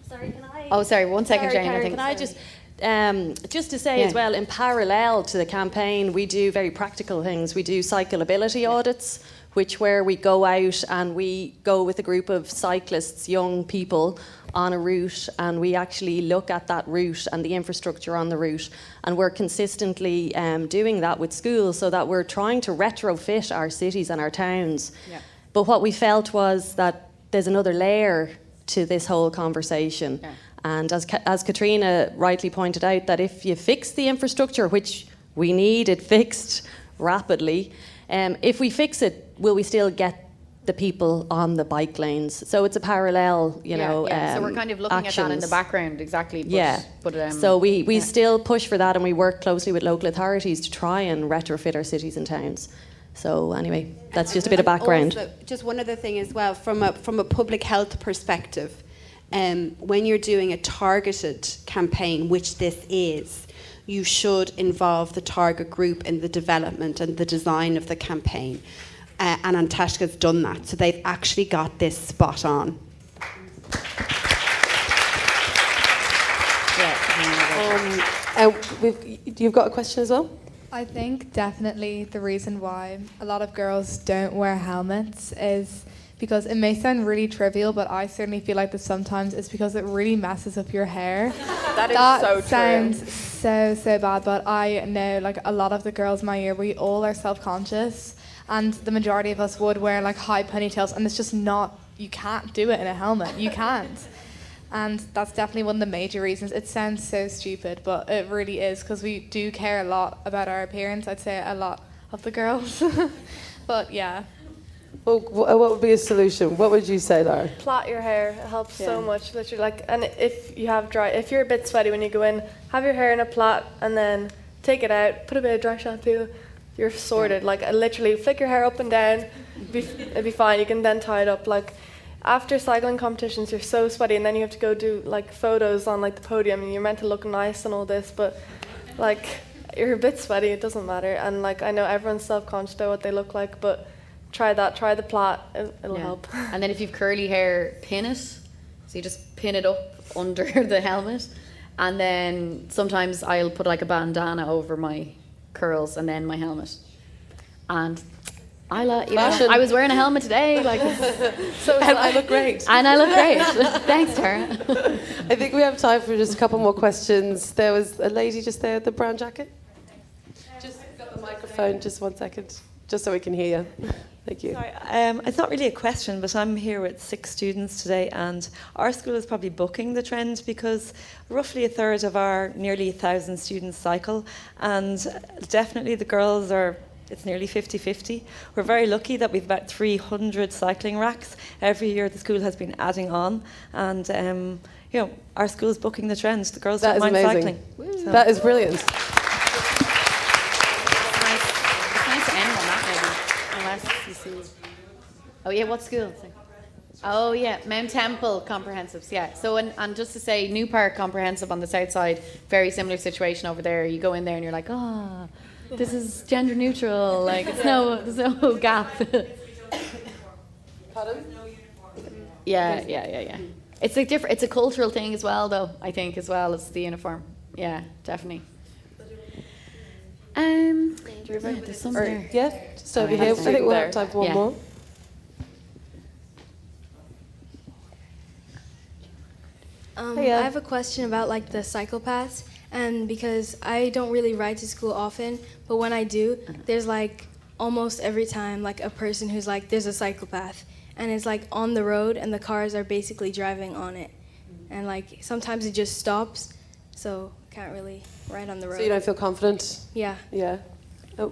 Sorry, can I? Oh, sorry, 1 second, Jane, I think. Can I just to say as well, in parallel to the campaign, we do very practical things. We do cyclability audits, where we go out and we go with a group of cyclists, young people, on a route, and we actually look at that route and the infrastructure on the route, and we're consistently doing that with schools so that we're trying to retrofit our cities and our towns. Yeah. But what we felt was that there's another layer to this whole conversation. Yeah. And as Caitríona rightly pointed out, that if you fix the infrastructure, which we need it fixed rapidly, if we fix it, will we still get the people on the bike lanes? So it's a parallel, so we're kind of looking actions. at that in the background, exactly. So we still push for that, and we work closely with local authorities to try and retrofit our cities and towns. So anyway, that's just a bit of background. Also, just one other thing as well, from a public health perspective, when you're doing a targeted campaign, which this is, you should involve the target group in the development and the design of the campaign. And Antashka's done that, so they've actually got this spot on. You've got a question as well? I think definitely the reason why a lot of girls don't wear helmets is because it may sound really trivial, but I certainly feel like that sometimes it's because it really messes up your hair. That so true. Sounds so bad, but I know like a lot of the girls in my year, we all are self-conscious, and the majority of us would wear like high ponytails, and it's just not, you can't do it in a helmet, you can't. And that's definitely one of the major reasons. It sounds so stupid, but it really is, because we do care a lot about our appearance. I'd say a lot of the girls. But yeah. Well, what would be a solution? What would you say, Lara? Plait your hair. It helps so much, literally. Like, and if you're a bit sweaty when you go in, have your hair in a plait and then take it out, put a bit of dry shampoo. You're sorted. Like, literally, flick your hair up and down. It'll be fine. You can then tie it up. Like, after cycling competitions, you're so sweaty, and then you have to go do like photos on like the podium, and you're meant to look nice and all this, but like you're a bit sweaty, it doesn't matter. And like I know everyone's self-conscious about what they look like, but try the plait, it'll help. And then if you've curly hair, pin it. So you just pin it up under the helmet. And then sometimes I'll put like a bandana over my curls and then my helmet. And I was wearing a helmet today, like, so I look great. And I look great. Thanks, Tara. I think we have time for just a couple more questions. There was a lady just there with the brown jacket. Just got the microphone, just 1 second, just so we can hear you. Thank you. Sorry, it's not really a question, but I'm here with 6 students today, and our school is probably bucking the trend because roughly a third of our nearly 1,000 students cycle, and definitely the girls are. It's nearly 50-50. We're very lucky that we've about 300 cycling racks. Every year the school has been adding on, and our school's bucking the trend. The girls don't mind cycling. So. That is brilliant. It's nice to end on that, maybe, unless you see. Oh yeah, what school? Oh yeah, Mount Temple Comprehensives. Yeah. So and just to say, New Park Comprehensive on the south side, very similar situation over there. You go in there and you're like, oh. This is gender neutral, like there's no gap. Yeah. It's like different. It's a cultural thing as well, though. I think as well as the uniform. Yeah, definitely. There's some there. Yeah, just over here. I think we'll have time for one more. I have a question about like the cycle paths. And because I don't really ride to school often, but when I do, there's like almost every time like a person who's like, there's a cycle path. And it's like on the road and the cars are basically driving on it. And like sometimes it just stops, so can't really ride on the road. So you don't feel confident? Yeah. Yeah.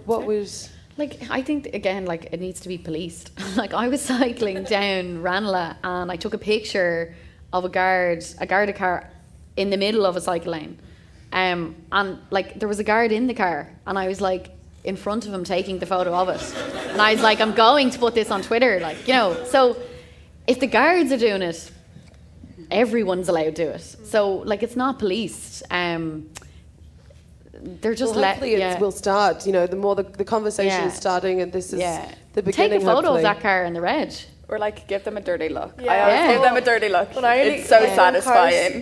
What was... Like, I think, again, like it needs to be policed. Like I was cycling down Ranelagh and I took a picture of a guarded car in the middle of a cycle lane. And like there was a guard in the car and I was like in front of him taking the photo of it, and I was like, I'm going to put this on Twitter, like, so if the guards are doing it, everyone's allowed to do it. So like it's not policed. They're just hopefully it will start, the more the conversation is starting, and this is the beginning. Take a photo hopefully. of that car in the reg. Or like give them a dirty look. Yeah. I always give them a dirty look. It's so satisfying.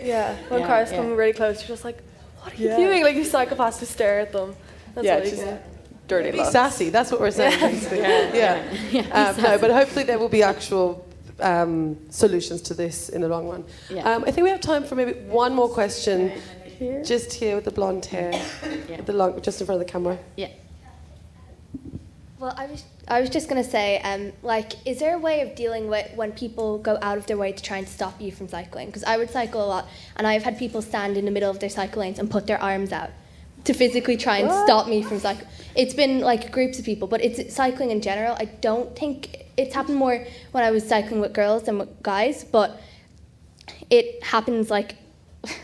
When cars come really close, you're just like, what are you doing? Like you psychopaths to stare at them. That's what you get. Dirty look. Be sassy. That's what we're saying. No, but hopefully there will be actual solutions to this in the long run. I think we have time for maybe one more question. Just here with the blonde hair, just in front of the camera. Yeah. Well, I was just going to say, is there a way of dealing with when people go out of their way to try and stop you from cycling? Because I would cycle a lot, and I've had people stand in the middle of their cycle lanes and put their arms out to physically try and stop me from cycling. It's been like groups of people, but it's cycling in general. I don't think it's happened more when I was cycling with girls than with guys, but it happens like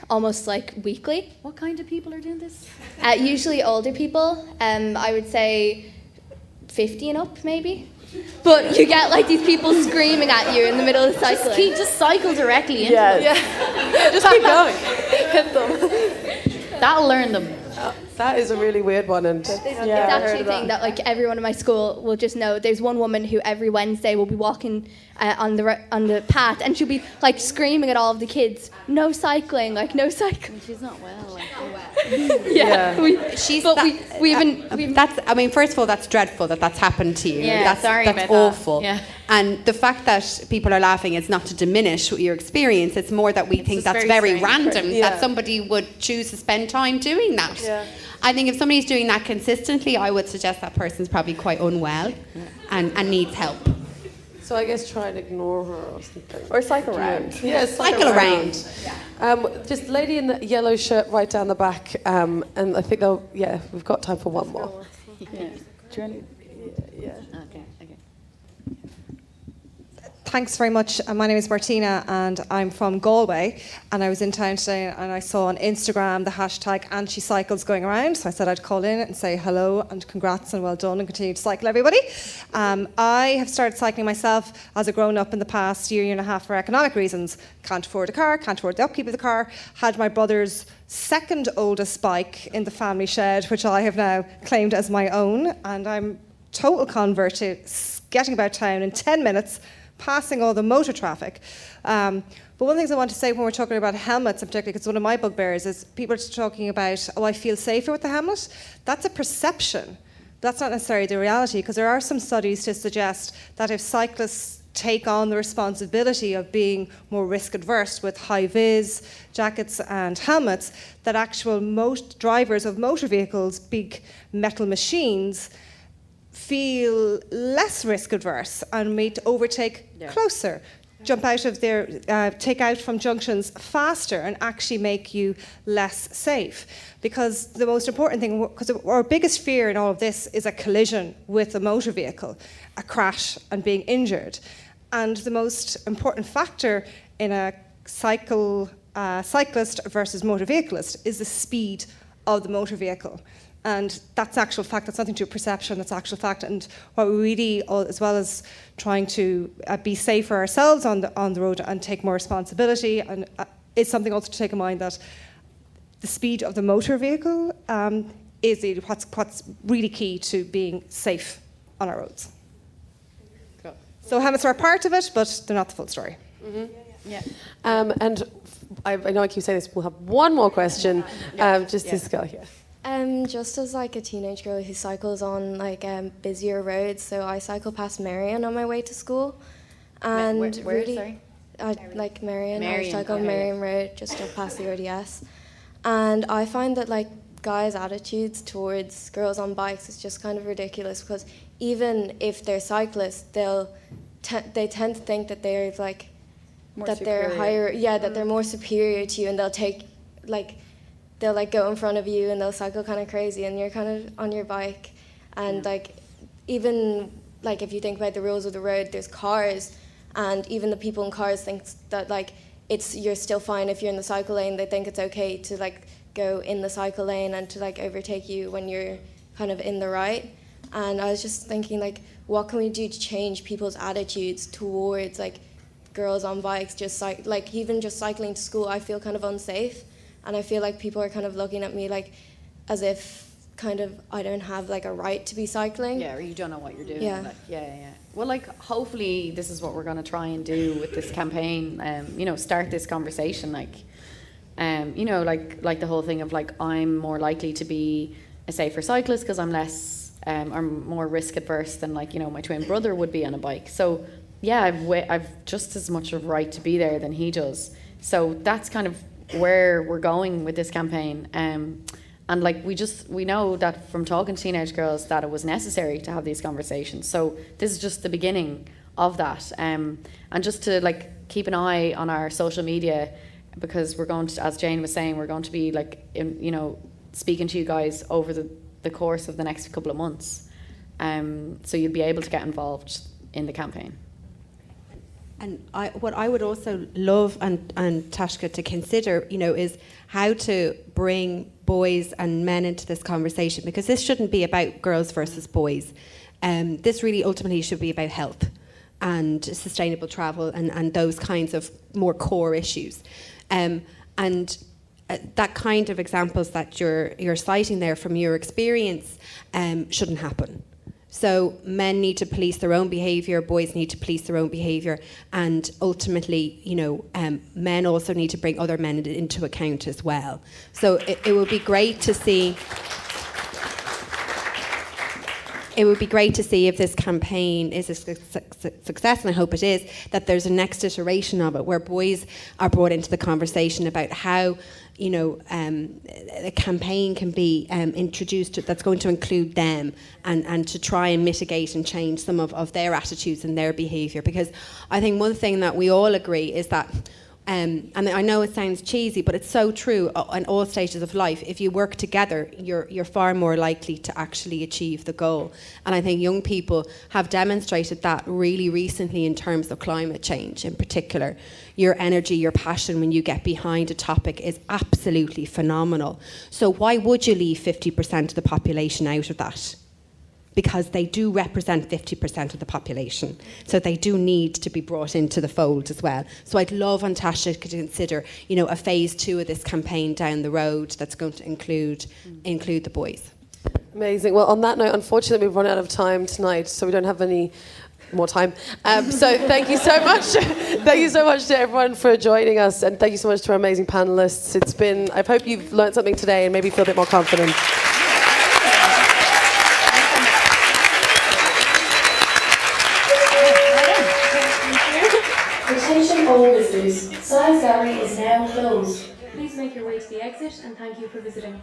almost like weekly. What kind of people are doing this? Usually older people. I would say 50 and up, maybe. But you get like these people screaming at you in the middle of cycling. Just cycle directly into them. Yeah, just keep going. Hit them. That'll learn them. That is a really weird one, and it's actually a thing that like everyone in my school will just know. There's one woman who every Wednesday will be walking on the path, and she'll be like screaming at all of the kids, "No cycling! Like no cycling!" She's not well. Like, first of all, that's dreadful that's happened to you. Yeah, sorry that's about awful. That. Yeah. And the fact that people are laughing is not to diminish your experience. It's more that we think that's very random that somebody would choose to spend time doing that. Yeah. I think if somebody's doing that consistently, I would suggest that person's probably quite unwell and needs help. So I guess try and ignore her or something. Or cycle around. Yeah, cycle around. Just lady in the yellow shirt right down the back, and I think we've got time for one more. Okay. thanks very much. My name is Martina and I'm from Galway, and I was in town today and I saw on Instagram the hashtag andshecycles going around, so I said I'd call in and say hello and congrats and well done and continue to cycle, everybody. I have started cycling myself as a grown-up in the past year and a half for economic reasons. Can't afford a car, can't afford the upkeep of the car, had my brother's second oldest bike in the family shed, which I have now claimed as my own, and I'm total convert to getting about town in 10 minutes, passing all the motor traffic. But one of the things I want to say when we're talking about helmets, in particular, because one of my bugbears is people are talking about, oh, I feel safer with the helmet. That's a perception. That's not necessarily the reality, because there are some studies to suggest that if cyclists take on the responsibility of being more risk adverse with high-vis jackets and helmets, that actual most drivers of motor vehicles, big metal machines, feel less risk adverse and may overtake closer, jump out of their, take out from junctions faster and actually make you less safe. Because the most important thing, because our biggest fear in all of this is a collision with a motor vehicle, a crash and being injured. And the most important factor in a cyclist versus motor vehiclist is the speed of the motor vehicle. And that's actual fact, that's nothing to do with perception, that's actual fact. And what we really, as well as trying to be safer ourselves on the road and take more responsibility, and it's something also to take in mind that the speed of the motor vehicle is what's really key to being safe on our roads. Cool. So helmets are a part of it, but they're not the full story. Mm-hmm. Yeah. And I know I keep saying this, we'll have one more question. This guy here. Just as like a teenage girl who cycles on like busier roads, so I cycle past Marion on my way to school, and where, really, sorry? Like Marion, I cycle on okay, Marion Road just up past the ODS, and I find that like guys' attitudes towards girls on bikes is just kind of ridiculous, because even if they're cyclists, they tend to think that they're like More that superior. they're higher, that they're more superior to you, and they'll like go in front of you and they'll cycle kind of crazy and you're kind of on your bike, and like even like if you think about the rules of the road, there's cars, and even the people in cars think that like you're still fine if you're in the cycle lane. They think it's okay to like go in the cycle lane and to like overtake you when you're kind of in the right. And I was just thinking, like, what can we do to change people's attitudes towards like girls on bikes? Just even just cycling to school, I feel kind of unsafe. And I feel like people are kind of looking at me like as if kind of I don't have like a right to be cycling. Yeah, or you don't know what you're doing. Yeah. Like, yeah. Well, like hopefully this is what we're going to try and do with this campaign. Start this conversation. Like the whole thing of like I'm more likely to be a safer cyclist because I'm less, I'm more risk adverse than like my twin brother would be on a bike. So yeah, I've just as much of a right to be there than he does. So that's kind of where we're going with this campaign, and like we know that from talking to teenage girls that it was necessary to have these conversations. So this is just the beginning of that, and just to like keep an eye on our social media, because we're going to, as Jane was saying, we're going to be like speaking to you guys over the course of the next couple of months, so you'll be able to get involved in the campaign. And what I would also love and Tashka to consider, is how to bring boys and men into this conversation, because this shouldn't be about girls versus boys. This really ultimately should be about health and sustainable travel and those kinds of more core issues. And that kind of examples that you're citing there from your experience shouldn't happen. So men need to police their own behaviour, boys need to police their own behaviour, and ultimately, men also need to bring other men into account as well. So it would be great to see. It would be great to see if this campaign is a success, and I hope it is, that there's a next iteration of it where boys are brought into the conversation about how a campaign can be introduced that's going to include them and to try and mitigate and change some of their attitudes and their behaviour. Because I think one thing that we all agree is that And I know it sounds cheesy, but it's so true in all stages of life. If you work together, you're far more likely to actually achieve the goal. And I think young people have demonstrated that really recently in terms of climate change in particular. Your energy, your passion when you get behind a topic is absolutely phenomenal. So why would you leave 50% of the population out of that? Because they do represent 50% of the population. So they do need to be brought into the fold as well. So I'd love Natasha to consider, a phase 2 of this campaign down the road that's going to include the boys. Amazing. Well, on that note, unfortunately, we've run out of time tonight, so we don't have any more time. So thank you so much. Thank you so much to everyone for joining us, and thank you so much to our amazing panelists. I hope you've learned something today and maybe feel a bit more confident. Attention all visitors, Science Gallery is now closed. Please make your way to the exit and thank you for visiting.